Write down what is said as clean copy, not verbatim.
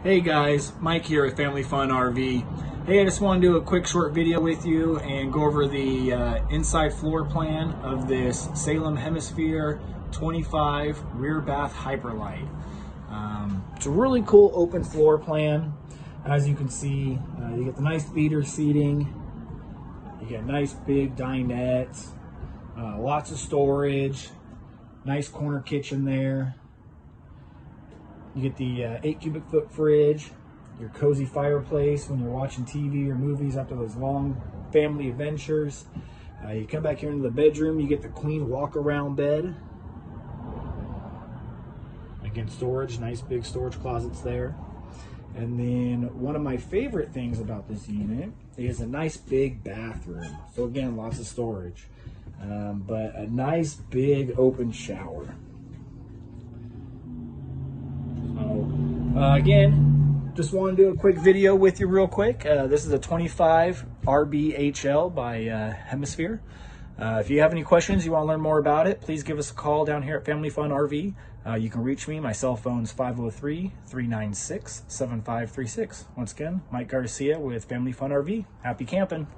Hey guys, Mike here at Family Fun RV. Hey, I just want to do a quick short video with you and go over the inside floor plan of this Salem Hemisphere 25 rear bath Hyperlight. It's a really cool open floor plan. As you can see, you get the nice theater seating, you get nice big dinette, lots of storage, nice corner kitchen there. You get the 8 cubic foot fridge, your cozy fireplace when you're watching TV or movies after those long family adventures. You come back here into the bedroom, you get the queen walk around bed. Again, storage, nice big storage closets there. And then one of my favorite things about this unit is a nice big bathroom. So again, lots of storage, but a nice big open shower. Again, just want to do a quick video with you real quick. This is a 25 RBHL by Hemisphere. If you have any questions, you want to learn more about it, please give us a call down here at Family Fun RV. You can reach me. My cell phone's 503-396-7536. Once again, Mike Garcia with Family Fun RV. Happy camping.